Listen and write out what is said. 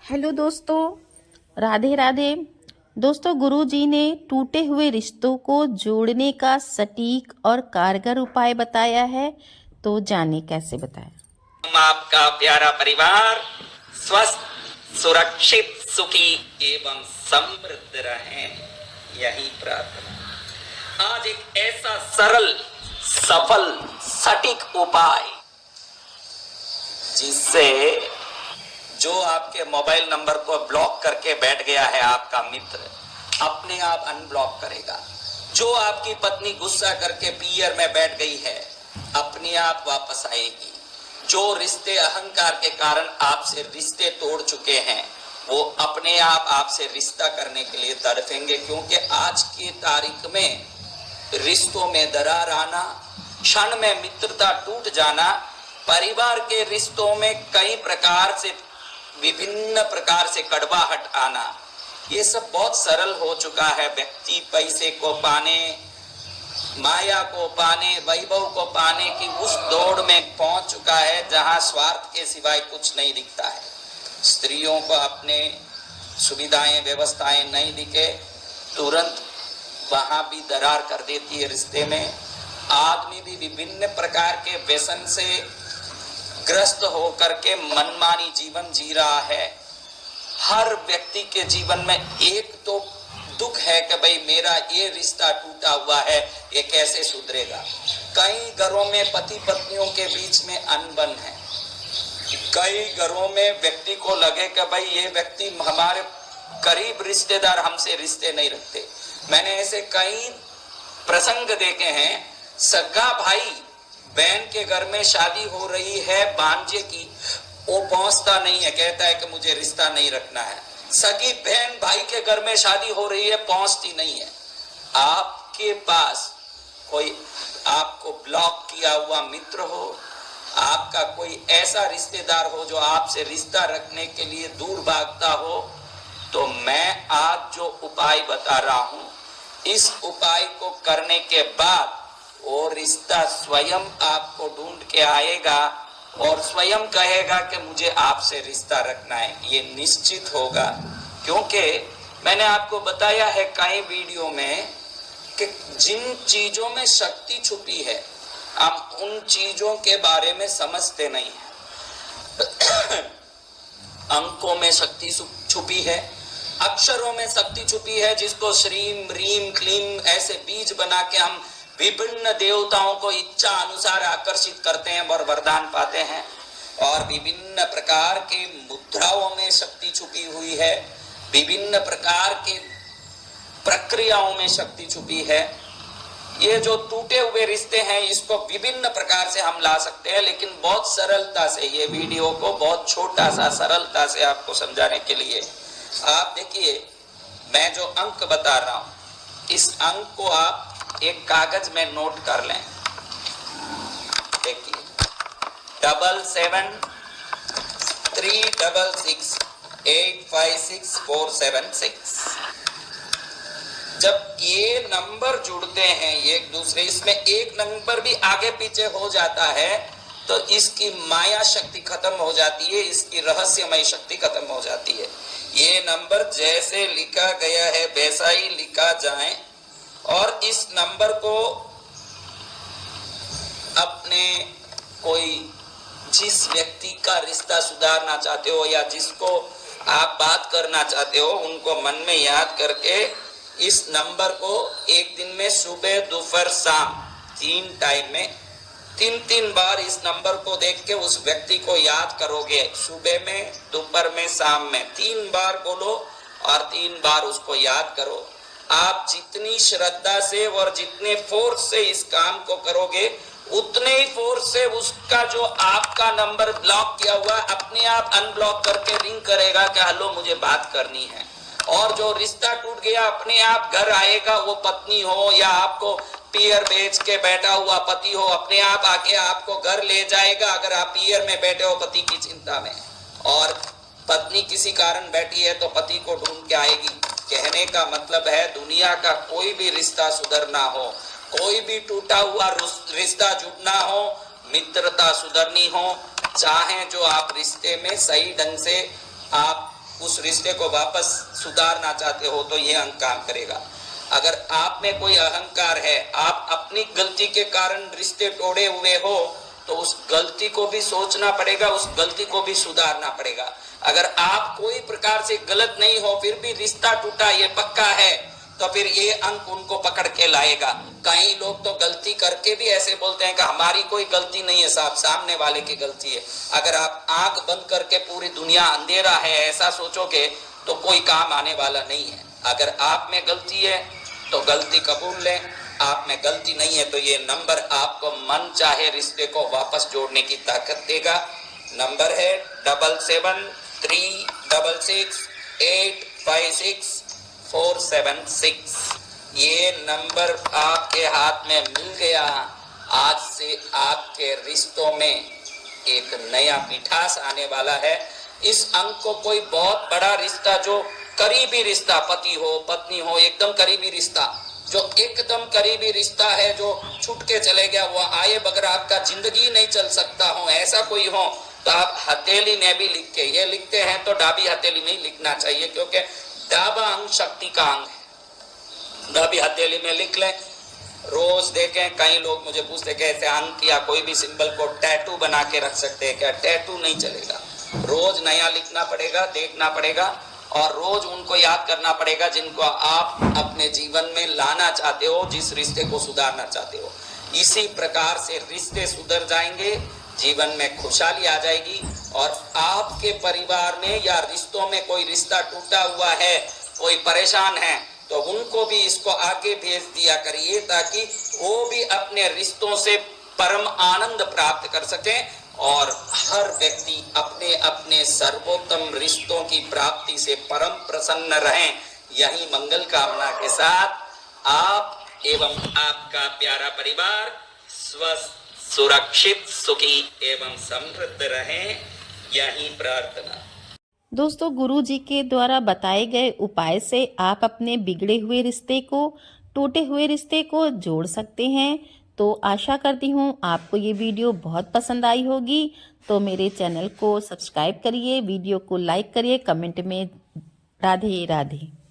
Hello दोस्तों, राधे राधे। दोस्तों, गुरुजी ने टूटे हुए रिश्तों को जोड़ने का सटीक और कारगर उपाय बताया है, तो जाने कैसे बताया। आपका प्यारा परिवार स्वस्थ, सुरक्षित, सुखी एवं समृद्ध रहे, यही प्रार्थना। आज एक ऐसा सरल, सफल, सटीक उपाय जिससे जो आपके मोबाइल नंबर को ब्लॉक करके बैठ गया है आपका मित्र, अपने आप अनब्लॉक करेगा। जो आपकी पत्नी गुस्सा करके पियर में बैठ गई है, अपने आप वापस आएगी। जो रिश्ते अहंकार के कारण आपसे रिश्ते तोड़ चुके हैं, वो अपने आप आपसे रिश्ता करने के लिए तड़पेंगे, क्योंकि आज की तारीख में रिश्तों में दरार आना, क्षण में मित्रता टूट जाना, परिवार के रिश्तों में कई प्रकार से विभिन्न प्रकार से कड़वाहट आना, ये सब बहुत सरल हो चुका है। व्यक्ति पैसे को पाने, माया को पाने, वैभव को पाने की उस दौड़ में पहुंच चुका है जहां स्वार्थ के सिवाय कुछ नहीं दिखता है। स्त्रियों को अपने सुविधाएं व्यवस्थाएं नहीं दिखे, तुरंत वहां भी दरार कर देती है रिश्ते में। आदमी भी विभिन्न प्रकार के व्यसन से ग्रस्त होकर के मनमानी जीवन जी रहा है। हर व्यक्ति के जीवन में एक तो दुख है कि भाई मेरा ये रिश्ता टूटा हुआ है, ये कैसे सुधरेगा। कई घरों में पति पत्नियों के बीच में अनबन है। कई घरों में व्यक्ति को लगे कि भाई ये व्यक्ति हमारे करीब रिश्तेदार हमसे रिश्ते नहीं रखते। मैंने ऐसे कई प्रसंग देखे हैं। सगा भाई बहन के घर में शादी हो रही है भांजे की, वो पहुंचता नहीं है, कहता है कि मुझे रिश्ता नहीं रखना है। सगी बहन भाई के घर में शादी हो रही है, पहुंचती नहीं है। आपके पास कोई आपको ब्लॉक किया हुआ मित्र हो, आपका कोई ऐसा रिश्तेदार हो जो आपसे रिश्ता रखने के लिए दूर भागता हो, तो मैं आज जो उपाय बता रहा हूं, इस उपाय को करने के बाद वो रिश्ता स्वयं आपको ढूंढ के आएगा और स्वयं कहेगा कि मुझे आपसे रिश्ता रखना है। ये निश्चित होगा, क्योंकि मैंने आपको बताया है कई वीडियो में कि जिन चीजों में शक्ति छुपी है, हम उन चीजों के बारे में समझते नहीं है। अंकों में शक्ति छुपी है, अक्षरों में शक्ति छुपी है, जिसको श्रीम रीम क्लीम ऐसे बीज बना के हम विभिन्न देवताओं को इच्छा अनुसार आकर्षित करते हैं और वरदान पाते हैं। और विभिन्न प्रकार के मुद्राओं में शक्ति छुपी हुई है, विभिन्न प्रकार के प्रक्रियाओं में शक्ति छुपी है। ये जो टूटे हुए रिश्ते हैं, इसको विभिन्न प्रकार से हम ला सकते हैं, लेकिन बहुत सरलता से ये वीडियो को बहुत छोटा सा सरलता से आपको समझाने के लिए आप देखिए, मैं जो अंक बता रहा हूं, इस अंक को आप एक कागज में नोट कर लें। देखिए, 7736685647 जब ये नंबर जुड़ते हैं एक दूसरे, इसमें एक नंबर भी आगे पीछे हो जाता है, तो इसकी माया शक्ति खत्म हो जाती है, इसकी रहस्यमय शक्ति खत्म हो जाती है। ये नंबर जैसे लिखा गया है वैसा ही लिखा जाए, और इस नंबर को अपने कोई जिस व्यक्ति का रिश्ता सुधारना चाहते हो या जिसको आप बात करना चाहते हो, उनको मन में याद करके इस नंबर को एक दिन में सुबह दोपहर शाम 3 टाइम में 3 बार इस नंबर को देख के उस व्यक्ति को याद करोगे। सुबह में, दोपहर में, शाम में 3 बार बोलो और 3 बार उसको याद करो। आप जितनी श्रद्धा से और जितने फोर्स से इस काम को करोगे, उतने ही फोर्स से उसका जो आपका नंबर ब्लॉक किया हुआ अपने आप अनब्लॉक करके रिंग करेगा कि हेलो मुझे बात करनी है। और जो रिश्ता टूट गया अपने आप घर आएगा, वो पत्नी हो या आपको पियर बेच के बैठा हुआ पति हो, अपने आप आके आपको घर ले जाएगा। अगर आप पियर में बैठे हो पति की चिंता में, और पत्नी किसी कारण बैठी है तो पति को ढूंढ के आएगी। कहने का मतलब है, दुनिया का कोई भी रिश्ता सुधरना हो, कोई भी टूटा हुआ रिश्ता जुड़ना हो, मित्रता सुधरनी हो, चाहे जो आप रिश्ते में सही ढंग से आप उस रिश्ते को वापस सुधारना चाहते हो तो ये अंक काम करेगा। अगर आप में कोई अहंकार है, आप अपनी गलती के कारण रिश्ते तोड़े हुए हो, तो उस गलती को भी सोचना पड़ेगा, उस गलती को भी सुधारना पड़ेगा। अगर आप कोई प्रकार से गलत नहीं हो फिर भी रिश्ता टूटा ये पक्का है, तो फिर ये अंक उनको पकड़ के लाएगा। कई लोग तो गलती करके भी ऐसे बोलते हैं कि हमारी कोई गलती नहीं है साहब, सामने वाले की गलती है। अगर आप आंख बंद करके पूरी दुनिया अंधेरा है ऐसा सोचोगे तो कोई काम आने वाला नहीं है। अगर आप में गलती है तो गलती कबूल लें, आप में गलती नहीं है तो ये नंबर आपको मन चाहे रिश्ते को वापस जोड़ने की ताकत देगा। नंबर है 7736856476। ये नंबर आपके हाथ में मिल गया, आज से आपके रिश्तों में एक नया मिठास आने वाला है। इस अंक को कोई बहुत बड़ा रिश्ता, जो करीबी रिश्ता, पति हो पत्नी हो, एकदम करीबी रिश्ता, जो एकदम करीबी रिश्ता है, जो छूट के चले गया, वो आए बगैर आपका जिंदगी नहीं चल सकता हो, ऐसा कोई हो तो आप हथेली ने भी लिख के, ये लिखते हैं तो डाबी हथेली में ही लिखना चाहिए, क्योंकि डाबा अंग शक्ति का अंग है। डाबी हथेली में लिख लें, रोज देखें। कई लोग मुझे पूछते कैसे अंक या कोई भी सिंबल को टैटू बना के रख सकते हैं क्या? टैटू नहीं चलेगा, रोज नया लिखना पड़ेगा, देखना पड़ेगा और रोज उनको याद करना पड़ेगा जिनको आप अपने जीवन में लाना चाहते हो, जिस रिश्ते को सुधारना चाहते हो। इसी प्रकार से रिश्ते सुधर जाएंगे, जीवन में खुशहाली आ जाएगी और आपके परिवार में या रिश्तों में कोई रिश्ता टूटा हुआ है, कोई परेशान है, तो उनको भी इसको आगे भेज दिया करिए ताकि वो भी अपने रिश्तों से परम आनंद प्राप्त कर सकें और हर व्यक्ति अपने अपने सर्वोत्तम रिश्तों की प्राप्ति से परम प्रसन्न रहें। यही मंगल कामना के साथ आप एवं आपका प्यारा परिवार स्वस्थ, सुरक्षित, सुखी एवं समृद्ध रहें, यही प्रार्थना। दोस्तों, गुरु जी के द्वारा बताए गए उपाय से आप अपने बिगड़े हुए रिश्ते को, टूटे हुए रिश्ते को जोड़ सकते हैं। तो आशा करती हूँ आपको ये वीडियो बहुत पसंद आई होगी। तो मेरे चैनल को सब्सक्राइब करिए, वीडियो को लाइक करिए, कमेंट में राधे राधे।